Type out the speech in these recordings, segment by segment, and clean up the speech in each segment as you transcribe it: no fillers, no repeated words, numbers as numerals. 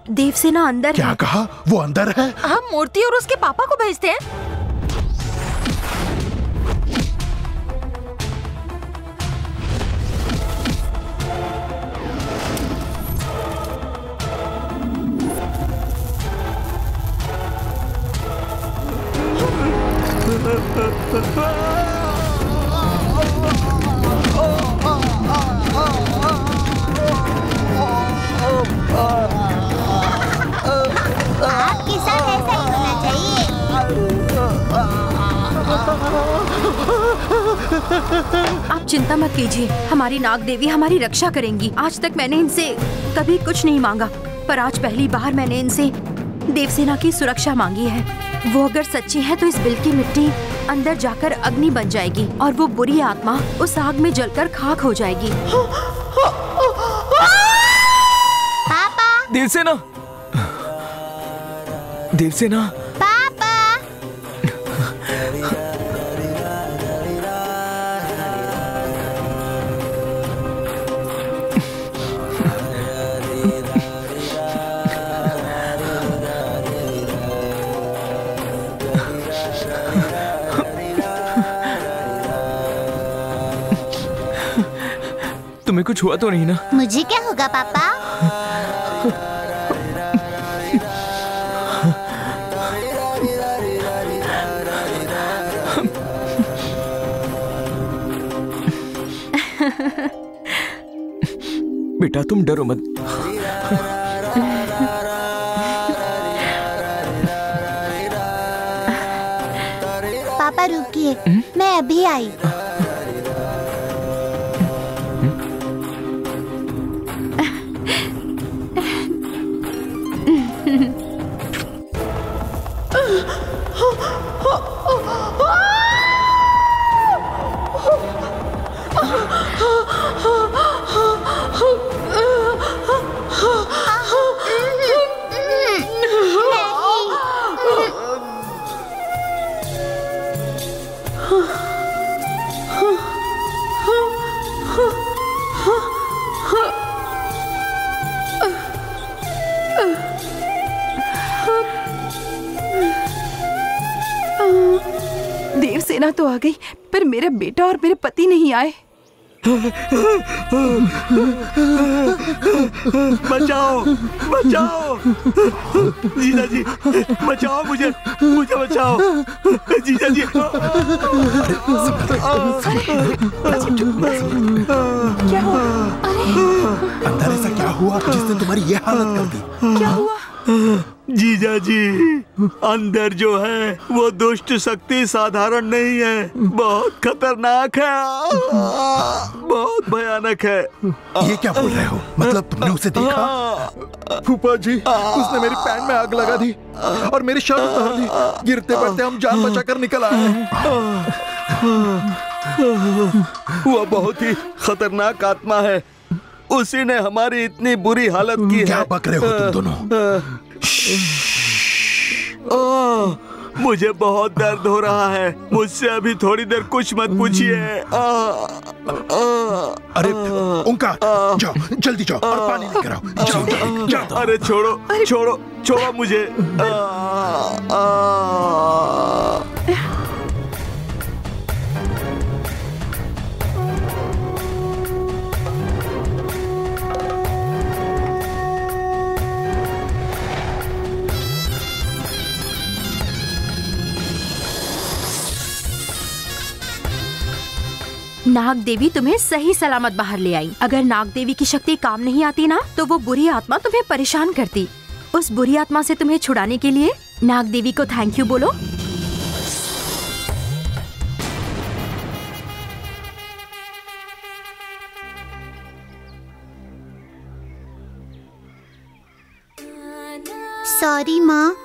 देवसेना अंदर क्या है। कहा? वो अंदर है? हम मूर्ति और उसके पापा को भेजते हैं। आपके साथ ऐसा ही होना चाहिए। आप चिंता मत कीजिए, हमारी नाग देवी हमारी रक्षा करेंगी। आज तक मैंने इनसे कभी कुछ नहीं मांगा, पर आज पहली बार मैंने इनसे देवसेना की सुरक्षा मांगी है। वो अगर सच्ची है तो इस बिल की मिट्टी अंदर जाकर अग्नि बन जाएगी और वो बुरी आत्मा उस आग में जलकर खाक हो जाएगी। पापा, देवसेना, देवसेना, पापा। तुम्हें कुछ हुआ तो नहीं ना? मुझे क्या होगा पापा? बेटा तुम डरो मत। पापा रुकिए, मैं अभी आई। देवसेना तो आ गई, पर मेरा बेटा और मेरे पति नहीं आए। बचाओ, बचाओ, जीजा जी, बचाओ मुझे, मुझे बचाओ, जीजा जी। क्या हुआ? अंदर ऐसा क्या हुआ जिसने तुम्हारी ये हालत कर दी? क्या हुआ? जीजा जी, अंदर जो है वो दुष्ट शक्ति साधारण नहीं है, बहुत खतरनाक है, बहुत भयानक है। ये क्या बोल रहे हो? मतलब तुमने उसे देखा? फूफा जी, उसने मेरी पैंट में आग लगा दी और मेरी शर्ट उतार दी। गिरते पड़ते हम जान बचाकर निकल आए। वो बहुत ही खतरनाक आत्मा है, उसी ने हमारी इतनी बुरी हालत की है। क्या बक रहे हो तुम दोनों? मुझे बहुत दर्द हो रहा है, मुझसे अभी थोड़ी देर कुछ मत पूछिए। अरे ओंकार, जाओ जल्दी जाओ और पानी लेकर आओ। जाओ, जाओ। अरे छोड़ो, छोड़ो, छोड़ो मुझे। नाग देवी तुम्हें सही सलामत बाहर ले आई। अगर नाग देवी की शक्ति काम नहीं आती ना, तो वो बुरी आत्मा तुम्हें परेशान करती। उस बुरी आत्मा से तुम्हें छुड़ाने के लिए नाग देवी को थैंक यू बोलो। सॉरी माँ,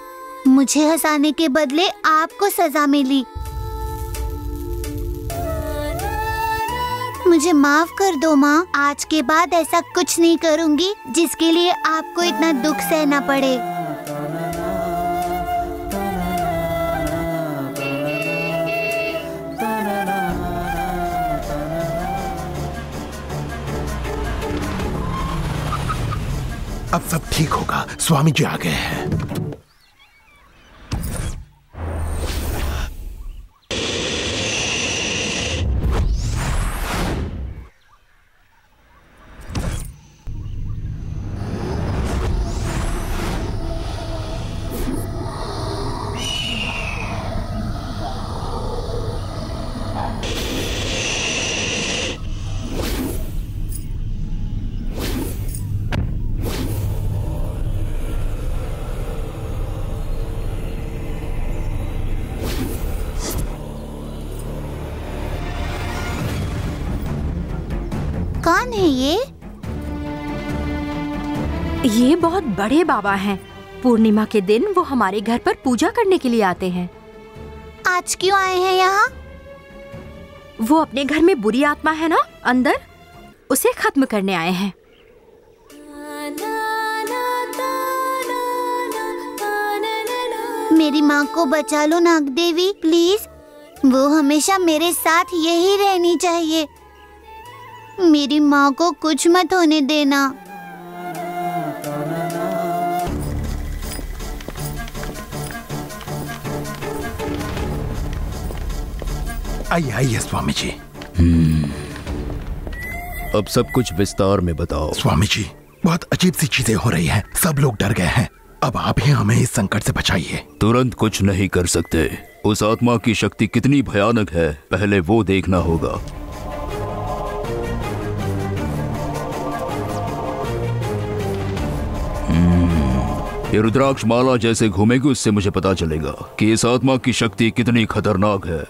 मुझे हंसाने के बदले आपको सजा मिली। मुझे माफ कर दो माँ, आज के बाद ऐसा कुछ नहीं करूँगी जिसके लिए आपको इतना दुख सहना पड़े। अब सब ठीक होगा। स्वामी जी आ गए हैं। कौन है ये? ये बहुत बड़े बाबा हैं। पूर्णिमा के दिन वो हमारे घर पर पूजा करने के लिए आते हैं। आज क्यों आए हैं यहाँ? वो अपने घर में बुरी आत्मा है ना अंदर, उसे खत्म करने आए हैं। मेरी माँ को बचा लो नाग देवी, प्लीज। वो हमेशा मेरे साथ यही रहनी चाहिए। मेरी माँ को कुछ मत होने देना। आइए आइए स्वामी जी। अब सब कुछ विस्तार में बताओ। स्वामी जी, बहुत अजीब सी चीजें हो रही हैं। सब लोग डर गए हैं। अब आप ही हमें इस संकट से बचाइए। तुरंत कुछ नहीं कर सकते। उस आत्मा की शक्ति कितनी भयानक है, पहले वो देखना होगा। ये रुद्राक्ष माला जैसे घूमेगी उससे मुझे पता चलेगा कि इस आत्मा की शक्ति कितनी खतरनाक है।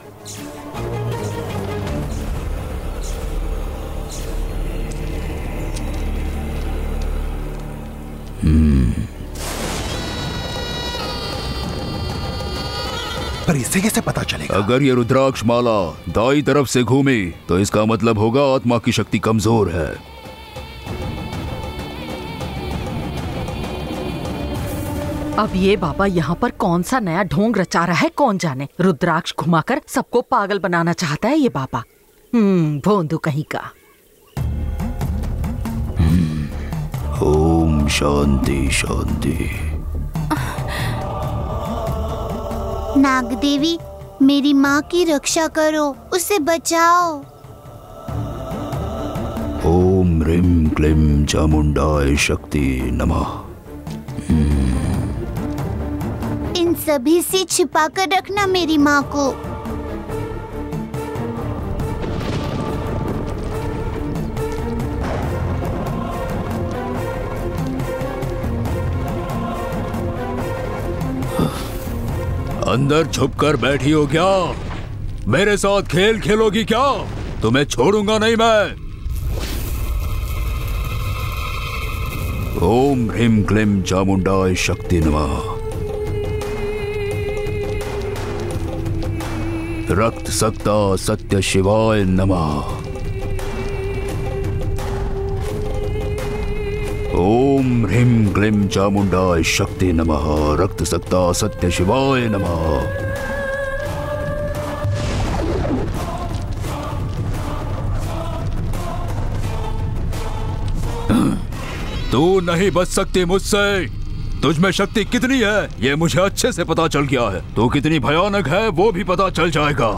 पर इससे कैसे पता चलेगा? अगर ये रुद्राक्ष माला दाईं तरफ से घूमी तो इसका मतलब होगा आत्मा की शक्ति कमजोर है। अब ये बाबा यहाँ पर कौन सा नया ढोंग रचा रहा है कौन जाने। रुद्राक्ष घुमाकर सबको पागल बनाना चाहता है ये बाबा। भोंदू कहीं का। ओम शांति शांति। नाग देवी, मेरी माँ की रक्षा करो, उसे बचाओ। ओम ह्रीं क्लीं चामुंडाय शक्ति नमः। इन सभी से छिपा कर रखना मेरी माँ को। अंदर छुपकर बैठी हो क्या? मेरे साथ खेल खेलोगी क्या? तुम्हें छोड़ूंगा नहीं मैं। ओम ह्रीं क्लीं चामुंडाय शक्ति नमः। रक्त सक्ता सत्य शिवाय नमः। ओम ह्रीं क्लीं चामुंडाय शक्ति नमः। रक्त सक्ता सत्य शिवाय नमः। तू नहीं बच सकती मुझसे। तुझ में शक्ति कितनी है ये मुझे अच्छे से पता चल गया है। तू कितनी भयानक है वो भी पता चल जाएगा।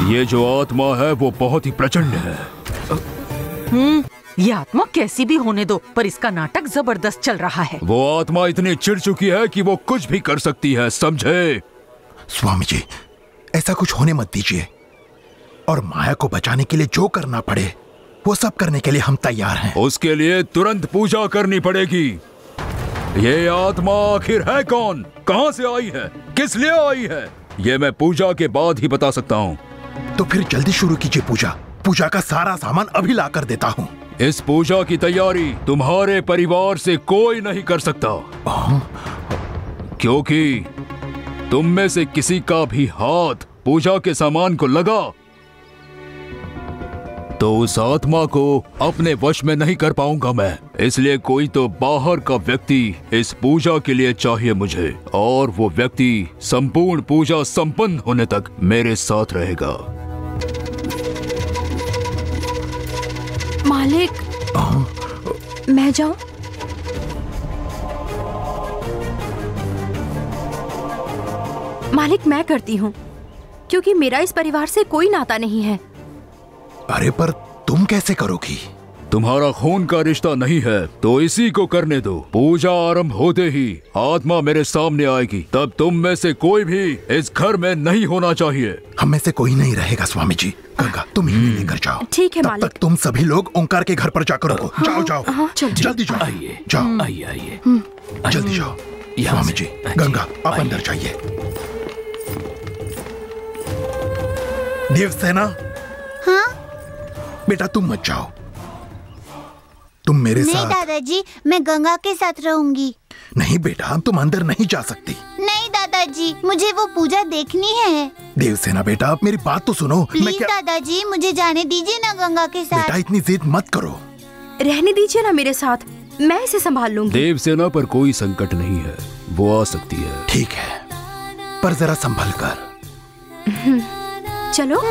ये जो आत्मा है वो बहुत ही प्रचंड है। ये आत्मा कैसी भी होने दो, पर इसका नाटक जबरदस्त चल रहा है। वो आत्मा इतनी चिढ़ चुकी है कि वो कुछ भी कर सकती है, समझे? स्वामी जी, ऐसा कुछ होने मत दीजिए। और माया को बचाने के लिए जो करना पड़े वो सब करने के लिए हम तैयार हैं। उसके लिए तुरंत पूजा करनी पड़ेगी। ये आत्मा आखिर है कौन, कहां से आई है, किस लिए आई है, ये मैं पूजा के बाद ही बता सकता हूँ। तो फिर जल्दी शुरू कीजिए पूजा। पूजा का सारा सामान अभी ला कर देता हूँ। इस पूजा की तैयारी तुम्हारे परिवार से कोई नहीं कर सकता, क्योंकि तुम में से किसी का भी हाथ पूजा के सामान को लगा तो उस आत्मा को अपने वश में नहीं कर पाऊंगा मैं। इसलिए कोई तो बाहर का व्यक्ति इस पूजा के लिए चाहिए मुझे, और वो व्यक्ति संपूर्ण पूजा संपन्न होने तक मेरे साथ रहेगा। मालिक, मैं जाऊं? मालिक, मैं करती हूँ, क्योंकि मेरा इस परिवार से कोई नाता नहीं है। अरे पर तुम कैसे करोगी? तुम्हारा खून का रिश्ता नहीं है तो इसी को करने दो। पूजा आरंभ होते ही आत्मा मेरे सामने आएगी, तब तुम में से कोई भी इस घर में नहीं होना चाहिए। हम में से कोई नहीं रहेगा स्वामी जी। गंगा, तुम ही लेकर जाओ। ठीक है मालिक। तब तक तुम सभी लोग ओंकार के घर पर जाकर रुको। जाओ जाओ, जल्दी जाओ। आइए, जाओ, आइए, आइए, जल्दी जाओ। स्वामी जी, गंगा आप अंदर जाइए। देवसेना, हाँ? बेटा तुम मत जाओ, तुम मेरे नहीं साथ। दादाजी, मैं गंगा के साथ रहूंगी। नहीं बेटा, तुम अंदर नहीं जा सकती। नहीं दादाजी, मुझे वो पूजा देखनी है। देवसेना बेटा, मेरी बात तो सुनो। प्लीज दादाजी, मुझे जाने दीजिए ना गंगा के साथ। बेटा इतनी जिद मत करो। रहने दीजिए ना मेरे साथ, मैं इसे संभाल लूंगी। देवसेना पर कोई संकट नहीं है, वो आ सकती है। ठीक है, पर जरा संभल कर। चलो।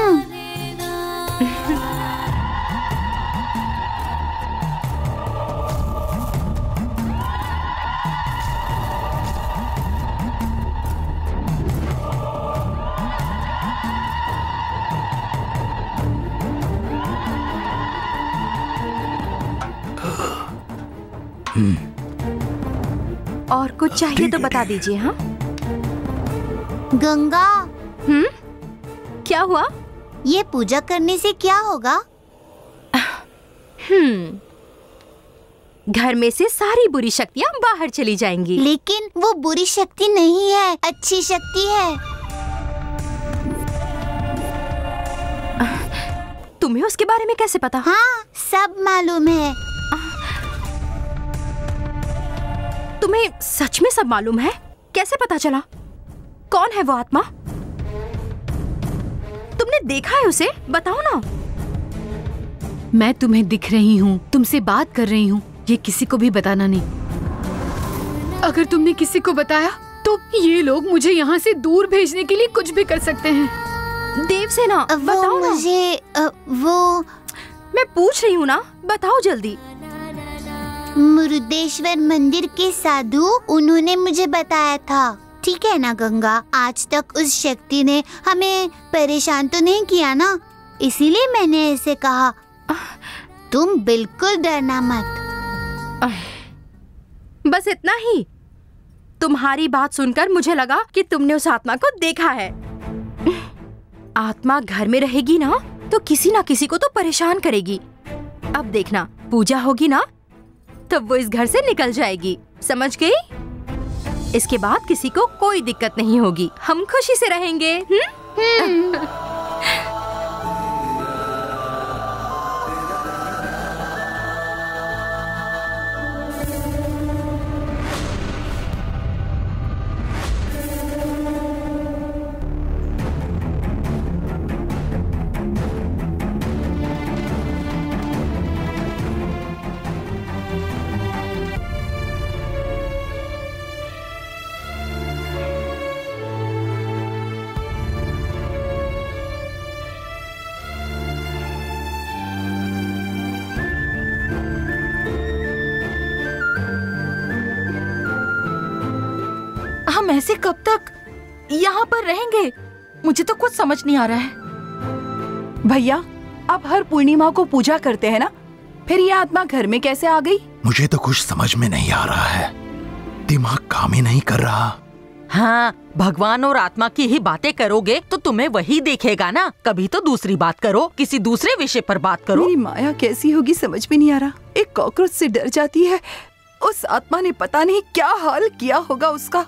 और कुछ चाहिए तो बता दीजिए। हाँ गंगा, क्या हुआ? ये पूजा करने से क्या होगा? घर में से सारी बुरी शक्तियाँ बाहर चली जाएंगी। लेकिन वो बुरी शक्ति नहीं है, अच्छी शक्ति है। तुम्हें उसके बारे में कैसे पता? हाँ, सब मालूम है। तुम्हें सच में सब मालूम है? कैसे पता चला? कौन है वो आत्मा? तुमने देखा है उसे? बताओ ना। मैं तुम्हें दिख रही हूँ, तुमसे बात कर रही हूँ, ये किसी को भी बताना नहीं। अगर तुमने किसी को बताया तो ये लोग मुझे यहाँ से दूर भेजने के लिए कुछ भी कर सकते हैं। देवसेना, बताओ ना। मुझे वो मैं पूछ रही हूँ ना, बताओ जल्दी। मुरुदेश्वर मंदिर के साधु, उन्होंने मुझे बताया था। ठीक है ना गंगा, आज तक उस शक्ति ने हमें परेशान तो नहीं किया ना, इसीलिए मैंने ऐसे कहा। तुम बिल्कुल डरना मत। बस इतना ही? तुम्हारी बात सुनकर मुझे लगा कि तुमने उस आत्मा को देखा है। आत्मा घर में रहेगी ना तो किसी ना किसी को तो परेशान करेगी। अब देखना, पूजा होगी ना तब वो इस घर से निकल जाएगी, समझ गई? इसके बाद किसी को कोई दिक्कत नहीं होगी, हम खुशी से रहेंगे। हम ऐसे कब तक यहाँ पर रहेंगे? मुझे तो कुछ समझ नहीं आ रहा है। भैया, आप हर पूर्णिमा को पूजा करते हैं ना, फिर ये आत्मा घर में कैसे आ गई? मुझे तो कुछ समझ में नहीं आ रहा है, दिमाग काम ही नहीं कर रहा। हाँ, भगवान और आत्मा की ही बातें करोगे तो तुम्हें वही देखेगा ना। कभी तो दूसरी बात करो, किसी दूसरे विषय पर बात करो। मेरी माया कैसी होगी समझ में नहीं आ रहा। एक कॉकरोच से डर जाती है, उस आत्मा ने पता नहीं क्या हाल किया होगा उसका।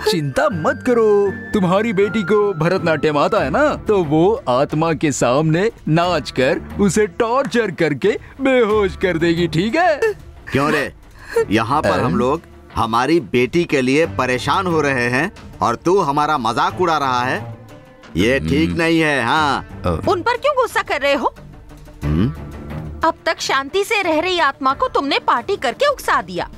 चिंता मत करो। तुम्हारी बेटी को भरतनाट्यम आता है ना, तो वो आत्मा के सामने नाच कर उसे टॉर्चर करके बेहोश कर देगी, ठीक है? क्यों रे, यहाँ पर हम लोग हमारी बेटी के लिए परेशान हो रहे हैं और तू हमारा मजाक उड़ा रहा है। ये ठीक नहीं है। हाँ, उन पर क्यों गुस्सा कर रहे हो? अब तक शांति से रह रही आत्मा को तुमने पार्टी करके उकसा दिया।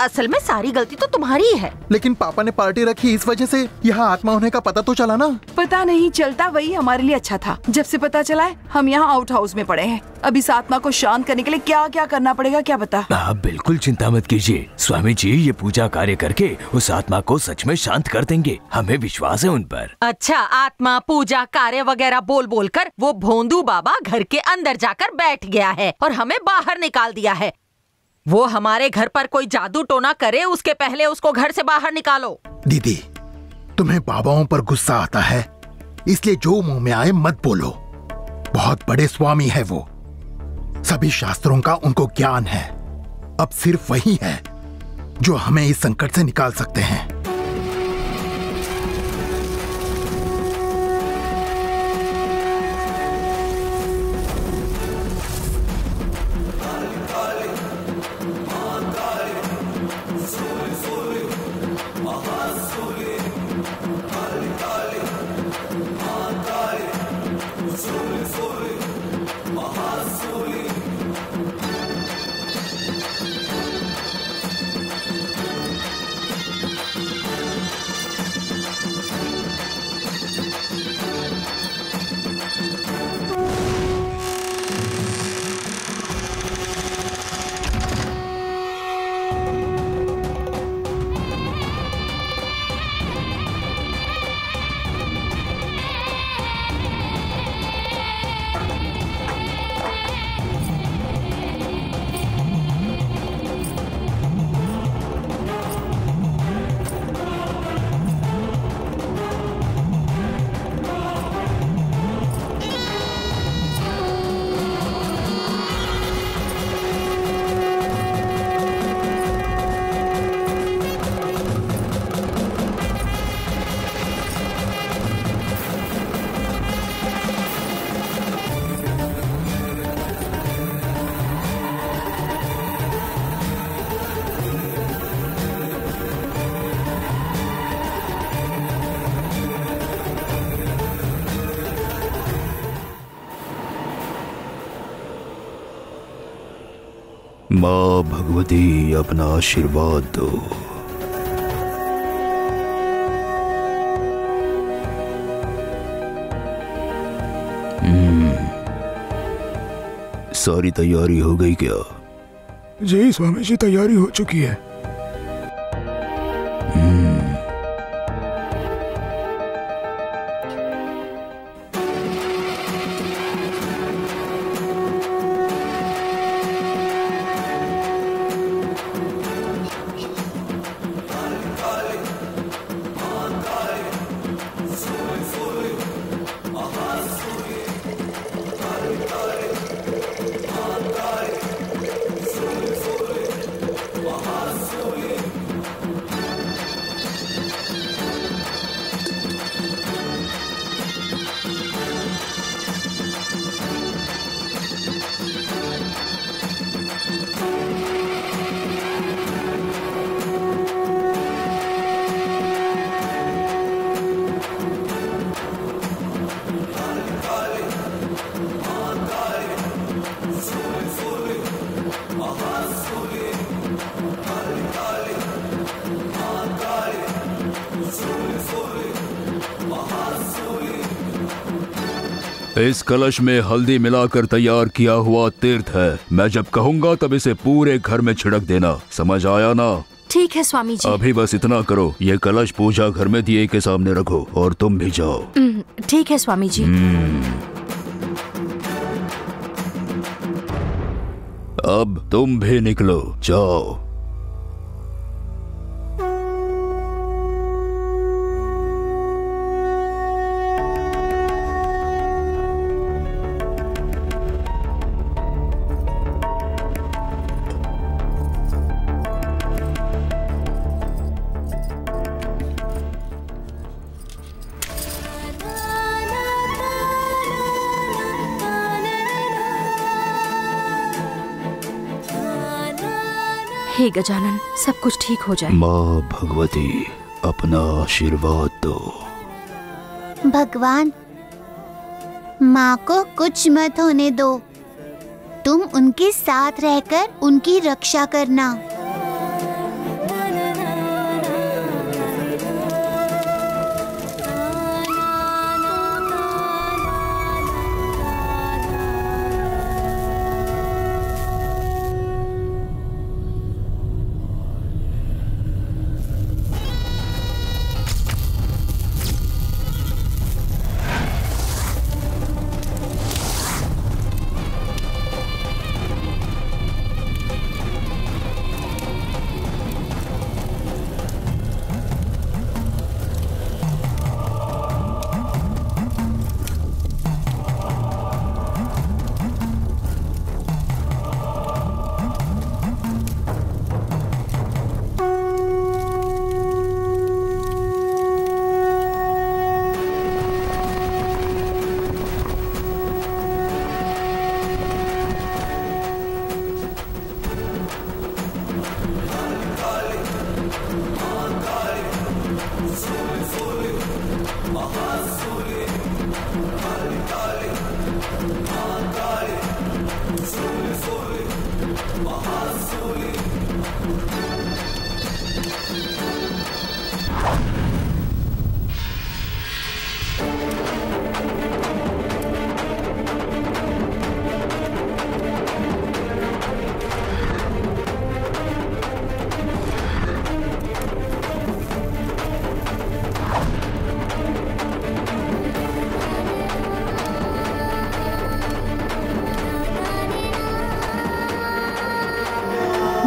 असल में सारी गलती तो तुम्हारी ही है। लेकिन पापा ने पार्टी रखी, इस वजह से यहाँ आत्मा होने का पता तो चला ना। पता नहीं चलता, वही हमारे लिए अच्छा था। जब से पता चला है हम यहाँ आउट हाउस में पड़े हैं। अब इस आत्मा को शांत करने के लिए क्या क्या करना पड़ेगा, क्या बता? आप बिल्कुल चिंता मत कीजिए स्वामी जी, ये पूजा कार्य करके उस आत्मा को सच में शांत कर देंगे। हमें विश्वास है उन पर। अच्छा, आत्मा पूजा कार्य वगैरह बोल बोल कर वो भोंदू बाबा घर के अंदर जाकर बैठ गया है और हमें बाहर निकाल दिया है। वो हमारे घर पर कोई जादू टोना करे उसके पहले उसको घर से बाहर निकालो। दीदी, तुम्हें बाबाओं पर गुस्सा आता है, इसलिए जो मुंह में आए मत बोलो। बहुत बड़े स्वामी है वो, सभी शास्त्रों का उनको ज्ञान है। अब सिर्फ वही है जो हमें इस संकट से निकाल सकते हैं। माँ भगवती, अपना आशीर्वाद दो। सारी तैयारी हो गई क्या? जी स्वामी जी, तैयारी हो चुकी है। इस कलश में हल्दी मिलाकर तैयार किया हुआ तीर्थ है। मैं जब कहूँगा तब इसे पूरे घर में छिड़क देना, समझ आया ना? ठीक है स्वामी जी। अभी बस इतना करो, ये कलश पूजा घर में दिए के सामने रखो और तुम भी जाओ। ठीक है स्वामी जी। अब तुम भी निकलो, जाओ। हे गजानन, सब कुछ ठीक हो जाए। माँ भगवती, अपना आशीर्वाद दो। भगवान, माँ को कुछ मत होने दो। तुम उनके साथ रहकर उनकी रक्षा करना।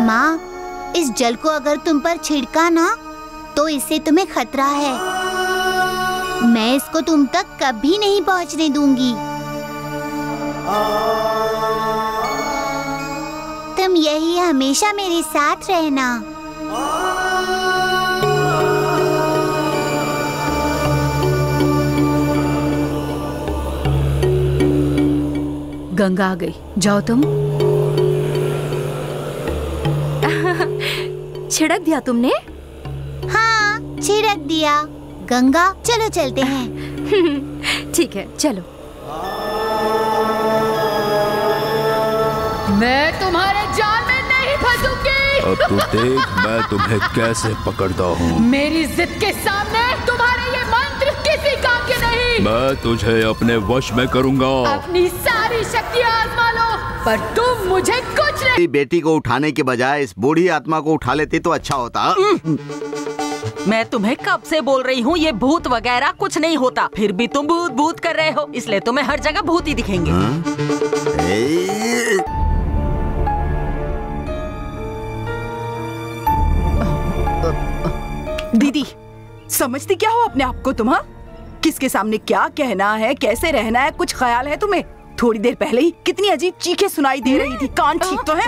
माँ, इस जल को अगर तुम पर छिड़का ना तो इससे तुम्हें खतरा है। मैं इसको तुम तक कभी नहीं पहुँचने दूंगी। तुम यही हमेशा मेरे साथ रहना। गंगा आ गई, जाओ तुम। छिड़क दिया तुमने? हाँ, छिड़क दिया। गंगा, चलो चलते हैं। ठीक है, चलो। मैं तुम्हारे जाल में नहीं फंसूंगी। अब तो देख मैं तुम्हें कैसे पकड़ता हूँ। मेरी जिद के सामने तुम्हारे ये मंत्र किसी काम के नहीं। मैं तुझे अपने वश में करूँगा। अपनी सारी शक्तियाँ आजमा लो, पर तुम मुझे कुछ नहीं। बेटी को उठाने के बजाय इस बूढ़ी आत्मा को उठा लेते तो अच्छा होता। मैं तुम्हें कब से बोल रही हूँ ये भूत वगैरह कुछ नहीं होता, फिर भी तुम भूत भूत कर रहे हो, इसलिए तुम्हें हर जगह भूत ही दिखेंगे। दीदी, समझती क्या हो अपने आप को तुम? हाँ, किसके सामने क्या कहना है, कैसे रहना है, कुछ ख्याल है तुम्हें? थोड़ी देर पहले ही कितनी अजीब चीखें सुनाई दे रही थी। कान ठीक तो है?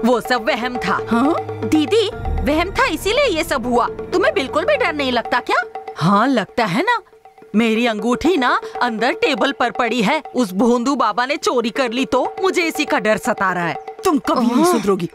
वो सब वहम था। हाँ? दीदी, वहम था इसीलिए ये सब हुआ। तुम्हें बिल्कुल भी डर नहीं लगता क्या? हाँ लगता है ना। मेरी अंगूठी ना अंदर टेबल पर पड़ी है, उस भोंदू बाबा ने चोरी कर ली तो मुझे इसी का डर सता रहा है। तुम कभी नहीं सुधरोगी।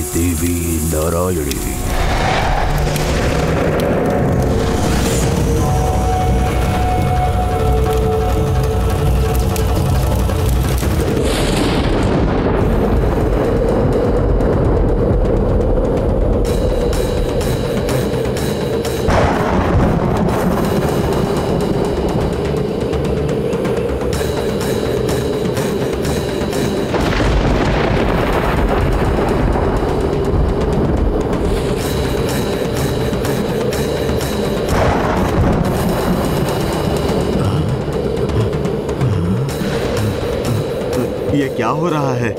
देवी नारायणी। ये क्या हो रहा है?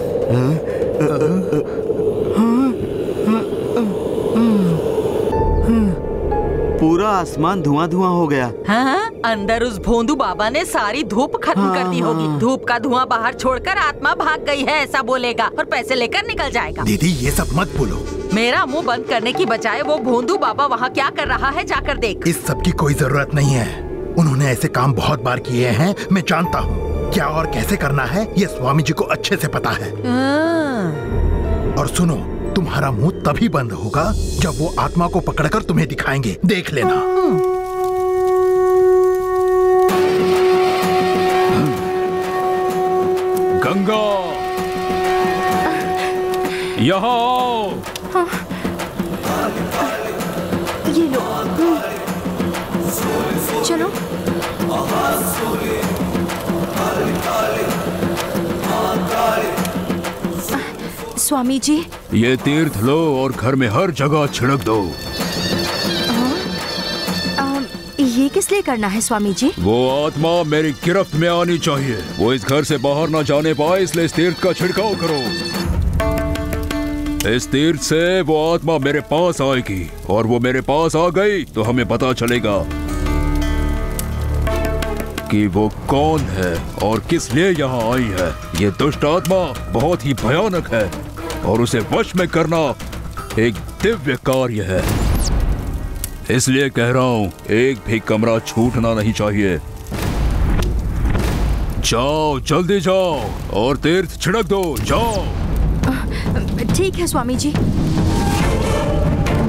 पूरा आसमान धुआं धुआं हो गया। हाँ, अंदर उस भोंदू बाबा ने सारी धूप खत्म कर दी होगी। धूप का धुआं बाहर छोड़कर आत्मा भाग गई है ऐसा बोलेगा और पैसे लेकर निकल जाएगा। दीदी ये सब मत बोलो। मेरा मुंह बंद करने की बजाय वो भोंदू बाबा वहाँ क्या कर रहा है जाकर देख। इस सब की कोई जरूरत नहीं है। उन्होंने ऐसे काम बहुत बार किए हैं, मैं जानता हूँ। क्या और कैसे करना है ये स्वामी जी को अच्छे से पता है। और सुनो, तुम्हारा मुंह तभी बंद होगा जब वो आत्मा को पकड़कर तुम्हें दिखाएंगे, देख लेना। गंगा, यहाँ आओ। ये लो। चलो। स्वामी जी, ये तीर्थ लो और घर में हर जगह छिड़क दो। ये किस लिए करना है स्वामी जी? वो आत्मा मेरी गिरफ्त में आनी चाहिए। वो इस घर से बाहर ना जाने पाए, इसलिए इस तीर्थ का छिड़काव करो। इस तीर्थ से वो आत्मा मेरे पास आएगी और वो मेरे पास आ गई तो हमें पता चलेगा कि वो कौन है और किस लिए यहाँ आई है। ये दुष्ट आत्मा बहुत ही भयानक है और उसे वश में करना एक दिव्य कार्य है। इसलिए कह रहा हूँ, एक भी कमरा छूटना नहीं चाहिए। जाओ, जल्दी जाओ और तीर्थ छिड़क दो, जाओ। ठीक है स्वामी जी,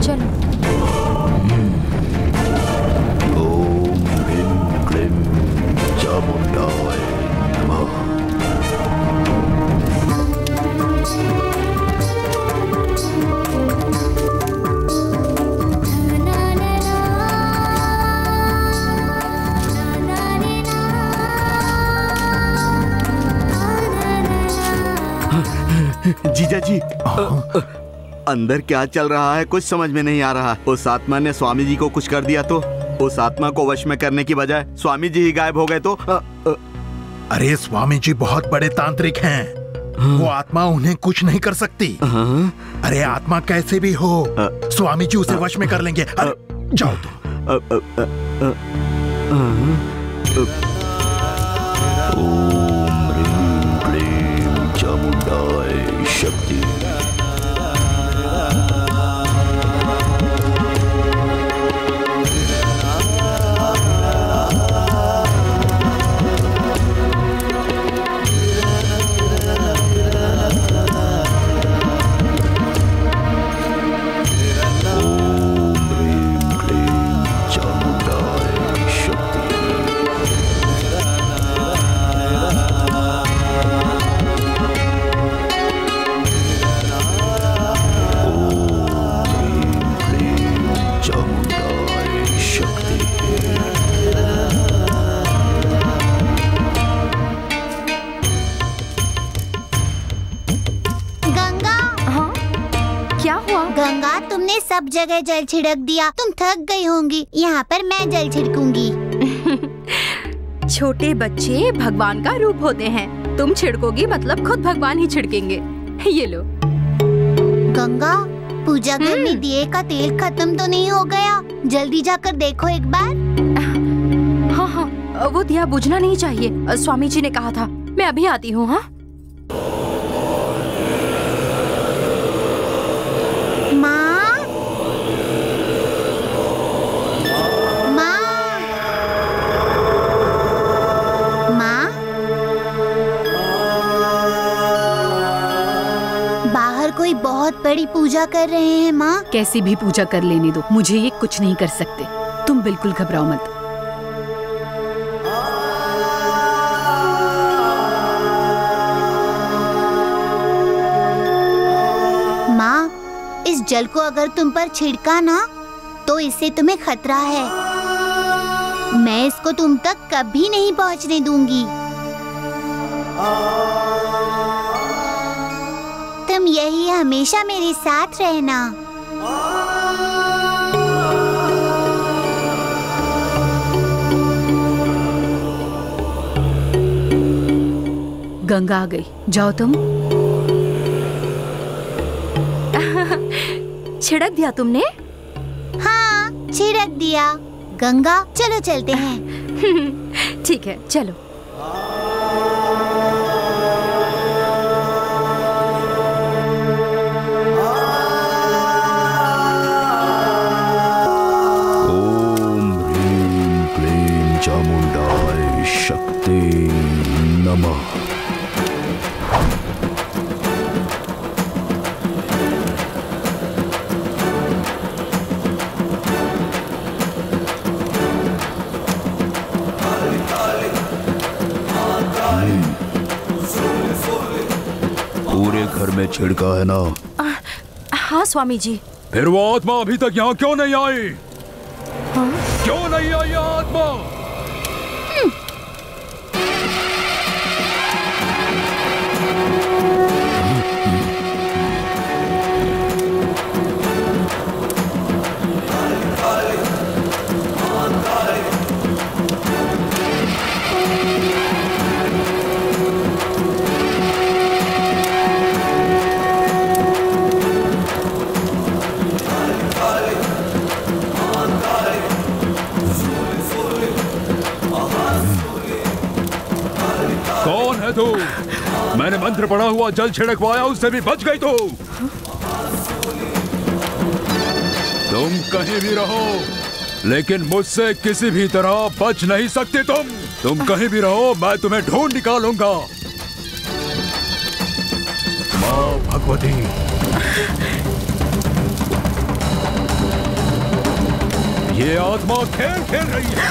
चलो। ओम ह्रीं क्लीं चामुंडाय नमः। जीजा जी, अंदर क्या चल रहा है कुछ समझ में नहीं आ रहा। उस आत्मा ने स्वामी जी को कुछ कर दिया तो उस आत्मा को वश में करने की बजाय स्वामी जी ही गायब हो गए तो अरे स्वामी जी बहुत बड़े तांत्रिक हैं। वो आत्मा उन्हें कुछ नहीं कर सकती। अरे आत्मा कैसे भी हो, स्वामी जी उसे वश में कर लेंगे। जाओ तुम। ओम ह्रीं क्लीं चामुंडाय शक्ति। गंगा, तुमने सब जगह जल छिड़क दिया, तुम थक गई होंगी। यहाँ पर मैं जल छिड़कूंगी। छोटे बच्चे भगवान का रूप होते हैं। तुम छिड़कोगी मतलब खुद भगवान ही छिड़केंगे। ये लो। गंगा, पूजा घर में दिए का तेल खत्म तो नहीं हो गया? जल्दी जाकर देखो एक बार। हाँ हाँ, वो दिया बुझना नहीं चाहिए। स्वामी जी ने कहा था। मैं अभी आती हूँ। हाँ बड़ी पूजा कर रहे हैं माँ। कैसी भी पूजा कर लेने दो, मुझे ये कुछ नहीं कर सकते। तुम बिल्कुल घबराओ मत। माँ, इस जल को अगर तुम पर छिड़का ना तो इससे तुम्हें खतरा है। मैं इसको तुम तक कभी नहीं पहुँचने दूंगी। तुम यही हमेशा मेरे साथ रहना। गंगा आ गई, जाओ तुम। छिड़क दिया तुमने? हाँ, छिड़क दिया। गंगा, चलो चलते हैं। ठीक है, चलो। ओम ह्रीं क्लीं चामुंडाय शक्ति नमः। पूरे घर में छिड़का है ना? हाँ स्वामी जी। फिर वो आत्मा अभी तक यहाँ क्यों नहीं आई? क्यों नहीं आई आत्मा? कौन है तू? मैंने मंत्र पढ़ा हुआ जल छिड़कवाया, उससे भी बच गई तू। तुम कहीं भी रहो, लेकिन मुझसे किसी भी तरह बच नहीं सकते तुम कहीं भी रहो, मैं तुम्हें ढूंढ निकालूंगा। माँ भगवती, ये आत्मा खेल खेल रही है।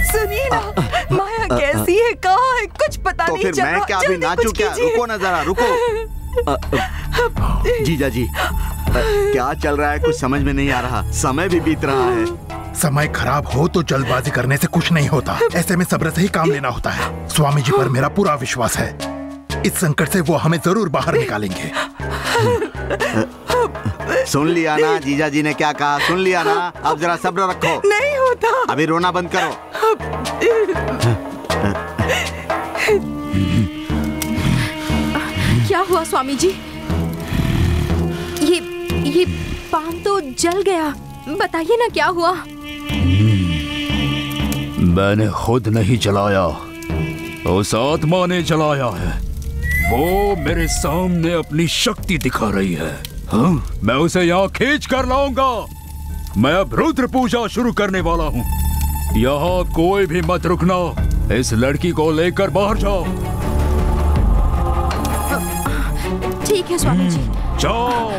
सुनिए ना, माया कैसी है, कहाँ है, कुछ पता तो नहीं फिर चल मैं रहा। क्या अभी जल्दी नाचूं कुछ क्या? कीजिए। रुको ना जरा, रुको। जीजा जी, क्या चल रहा है, कुछ समझ में नहीं आ रहा। समय भी बीत रहा है। समय खराब हो तो जल्दबाजी करने से कुछ नहीं होता। ऐसे में सब्र से ही काम लेना होता है। स्वामी जी पर मेरा पूरा विश्वास है। इस संकट से वो हमें जरूर बाहर निकालेंगे। सुन लिया ना जीजा जी ने क्या कहा? सुन लिया ना? अब जरा सब्र रखो। नहीं होता। अभी रोना बंद करो। क्या हुआ स्वामी जी? ये पान तो जल गया। बताइए ना क्या हुआ? मैंने खुद नहीं जलाया, उस आत्मा ने जलाया है। वो मेरे सामने अपनी शक्ति दिखा रही है। हाँ? मैं उसे यहाँ खींच कर लाऊंगा। मैं अब रुद्र पूजा शुरू करने वाला हूँ। यहाँ कोई भी मत रुकना। इस लड़की को लेकर बाहर जाओ। ठीक है स्वामी जी। जाओ।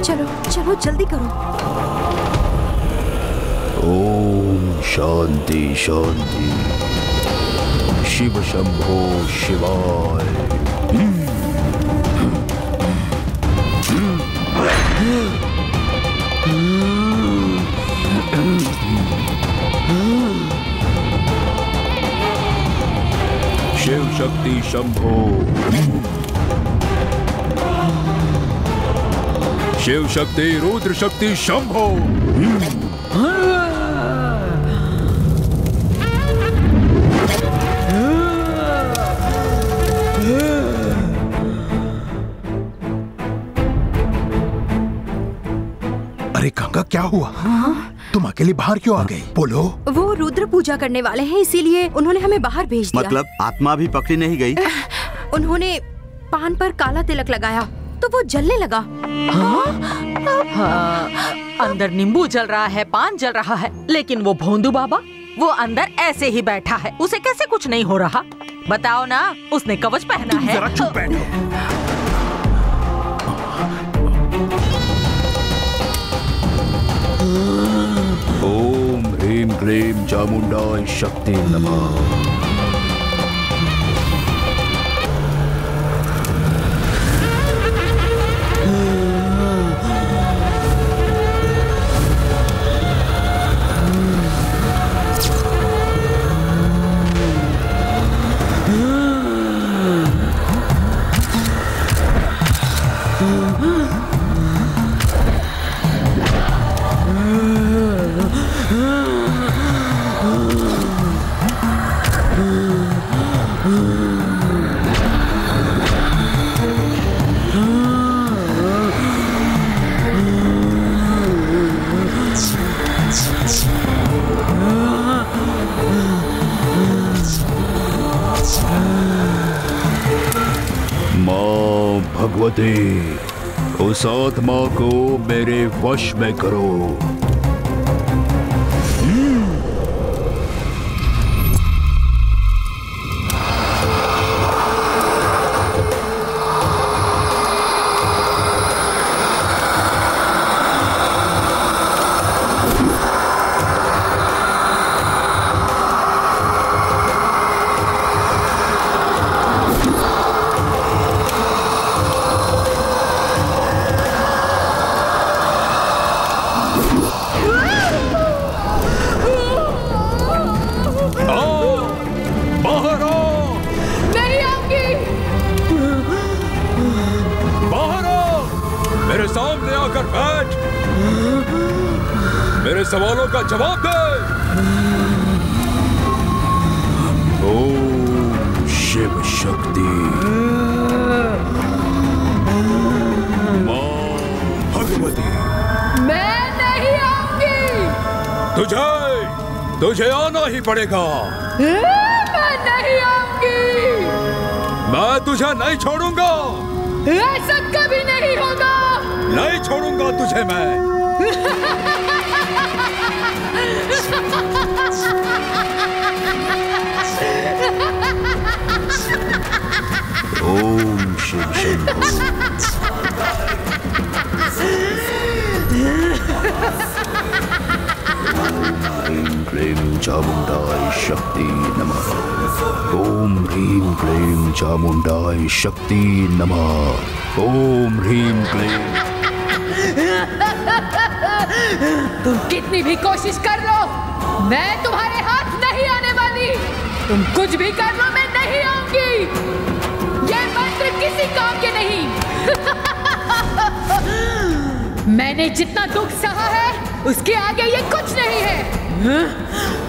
चलो चलो जल्दी करो। ओम शांति शांति। शिव शंभो शिवाय। शिव शक्ति शंभो। शिव शक्ति रुद्र शक्ति शंभो। अरे गंगा, क्या हुआ? तुम अकेले बाहर क्यों आ गई? बोलो। वो रुद्र पूजा करने वाले हैं, इसीलिए उन्होंने हमें बाहर भेज दिया। मतलब आत्मा भी पकड़ी नहीं गई? उन्होंने पान पर काला तिलक लगाया तो वो जलने लगा। हाँ, अंदर नींबू जल रहा है, पान जल रहा है, लेकिन वो भोंदू बाबा वो अंदर ऐसे ही बैठा है। उसे कैसे कुछ नहीं हो रहा? बताओ ना, उसने कवच पहना है? जरा चुप बैठो। ओम ह्रीम क्लीम चामुंडाय शक्ति नमः। मां भगवती, उस आत्मा को मेरे वश में करो। मेरे सवालों का जवाब दे। ओम शिव शक्ति। मां भगवती। मैं नहीं आऊंगी। तुझे आना ही पड़ेगा। मैं नहीं आऊंगी। मैं तुझे नहीं छोड़ूंगा। ऐसा कभी नहीं होगा। नहीं छोड़ूंगा तुझे मैं। ओम शिव शंभो। ह्रीं क्लीं चामुंडाय शक्ति नमः। ओम ह्रीं क्लीं चामुंडाय शक्ति नमः। ओम ह्रीं क्लीं। तुम कितनी भी कोशिश कर लो, मैं तुम्हारे हाथ नहीं आने वाली। तुम कुछ भी कर लो, मैं नहीं आऊंगी। ये मंत्र किसी काम के नहीं। मैंने जितना दुख सहा है, उसके आगे ये कुछ नहीं है।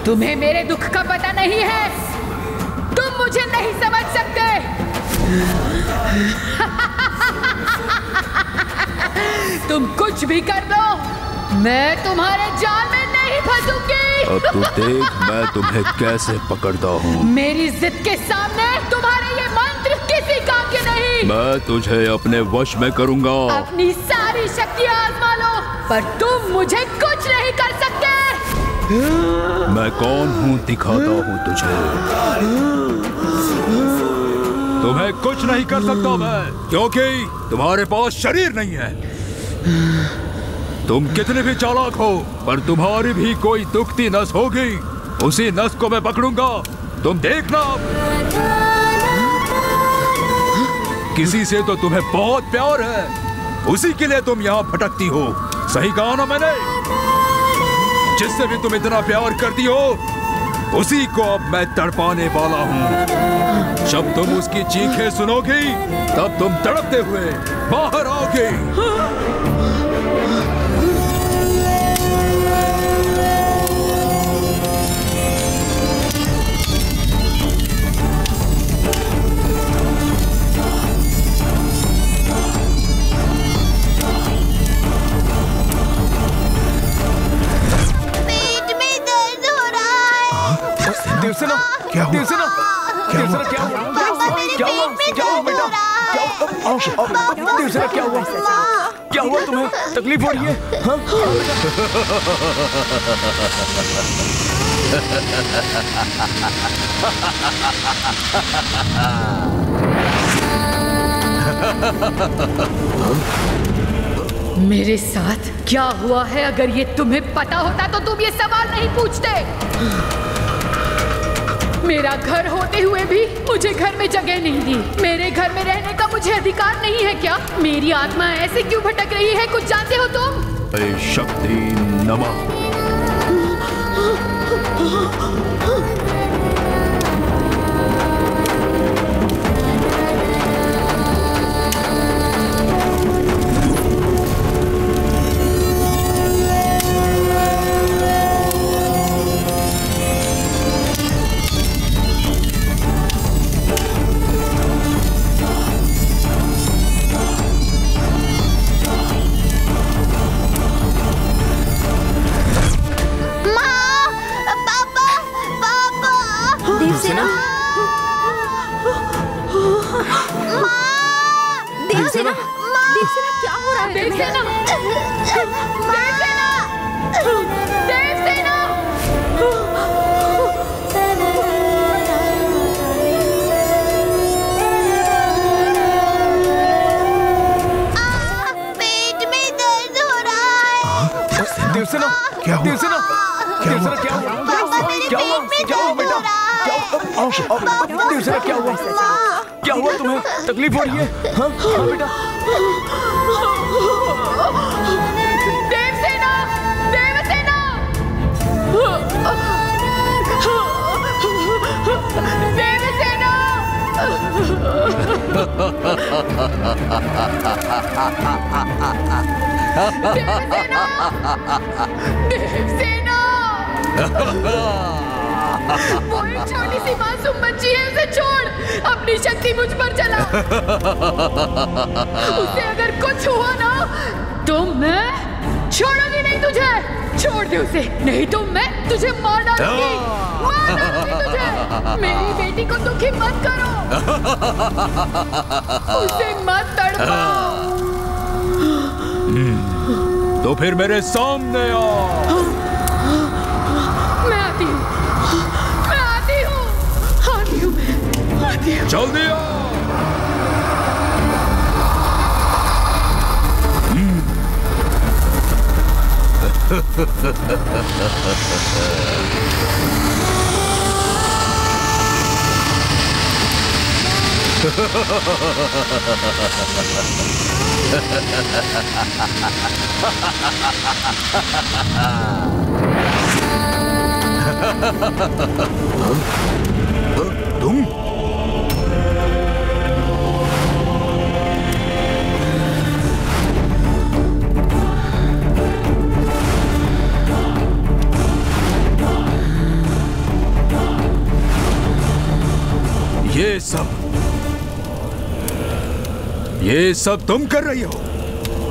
तुम्हें मेरे दुख का पता नहीं है। तुम मुझे नहीं समझ सकते। तुम कुछ भी कर लो, मैं तुम्हारे जाल में नहीं फंसूंगी। अब तू देख मैं तुम्हें कैसे पकड़ता हूँ। मेरी जिद के सामने तुम्हारे ये मंत्र किसी काम के नहीं। मैं तुझे अपने वश में करूँगा। अपनी सारी शक्तियाँ आजमा लो, पर तुम मुझे कुछ नहीं कर सकते। मैं कौन हूँ दिखाता हूँ तुझे। तुम्हें कुछ नहीं कर सकता मैं, क्योंकि तुम्हारे पास शरीर नहीं है। तुम कितने भी चालाक हो, पर तुम्हारी भी कोई दुखती नस होगी। उसी नस को मैं पकड़ूंगा। तुम देखना। किसी से तो तुम्हें बहुत प्यार है, उसी के लिए तुम यहाँ भटकती हो। सही कहा ना मैंने? जिससे भी तुम इतना प्यार करती हो, उसी को अब मैं तड़पाने वाला हूँ। जब तुम उसकी चीखें सुनोगी, तब तुम तड़पते हुए बाहर आओगे। दिलसना, क्या हुआ? दिलसना, दिलसना क्या हुआ? क्या हुआ? क्या हुआ बेटा? दिलसना क्या हुआ? क्या हुआ तुम्हें? तकलीफ हो रही है? हाँ? मेरे साथ क्या हुआ है, अगर ये तुम्हें पता होता तो तुम ये सवाल नहीं पूछते। मेरा घर होते हुए भी मुझे घर में जगह नहीं दी। मेरे घर में रहने का मुझे अधिकार नहीं है क्या? मेरी आत्मा ऐसे क्यों भटक रही है, कुछ जानते हो तुम? शक्ति नमः। देवसेना, देवसेना क्या हो रहा है? देवसेना, देवसेना, देवसेना। पेट में दर्द हो रहा है। देवसेना, क्या हुआ? देवसेना, देवसेना क्या हुआ? पापा मेरे क्या हुआ? पेट में क्या हुआ दर्द हो बेटा? रहा है। देवसेना क्या हुआ? क्या हुआ तुम्हें? तकलीफ हो रही है? हाँ बेटा। देवसेना, देवसेना, देवसेना। देवसेना, वो एक छोटी सी मासूम बच्ची है, उसे छोड़। अपनी शक्ति मुझ पर चला। उसे अगर कुछ हुआ ना तो मैं छोड़ूंगी नहीं तुझे। छोड़ दे उसे, नहीं तो मैं तुझे मार डालूंगी। मार डालूंगी तुझे। मेरी बेटी को दुखी मत करो। उसे मत तड़पाओ। तो फिर मेरे सामने आओ। मैं आती हूँ, मैं आती हूँ, आती हूँ, मैं आती हूँ। जल्दी आओ। तुम? ये सब तुम कर रही हो?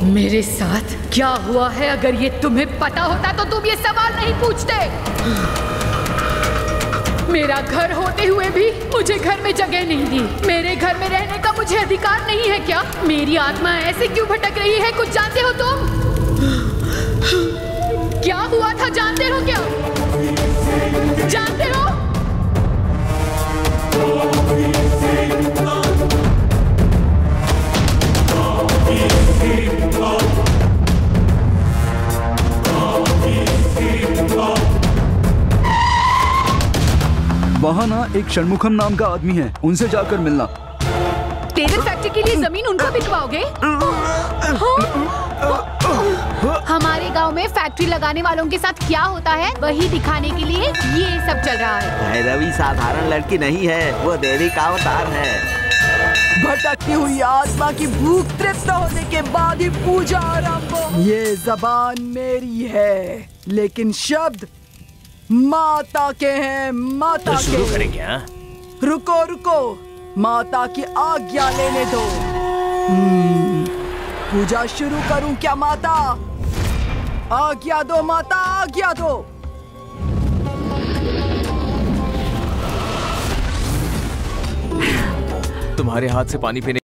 मेरे साथ क्या हुआ है, अगर ये तुम्हें पता होता तो तुम ये सवाल नहीं पूछते। मेरा घर होते हुए भी मुझे घर में जगह नहीं दी। मेरे घर में रहने का मुझे अधिकार नहीं है क्या? मेरी आत्मा ऐसे क्यों भटक रही है, कुछ जानते हो तुम? क्या हुआ था जानते हो क्या? जानते हो? वहाँ ना एक षणमुखम नाम का आदमी है, उनसे जाकर मिलना। तेरे फैक्ट्री के लिए जमीन उनको बिकवाओगे? हमारे गांव में फैक्ट्री लगाने वालों के साथ क्या होता है वही दिखाने के लिए ये सब चल रहा है। भैरवी साधारण लड़की नहीं है, वो देवी का अवतार है। भटकती हुई आत्मा की भूख तृप्त होने के बाद ही पूजा आरंभ। ये जबान मेरी है, लेकिन शब्द माता के हैं, माता के। शुरू करें क्या? रुको रुको, माता की आज्ञा लेने दो। पूजा शुरू करूं क्या माता? आज्ञा दो माता, आज्ञा दो। तुम्हारे हाथ से पानी पीने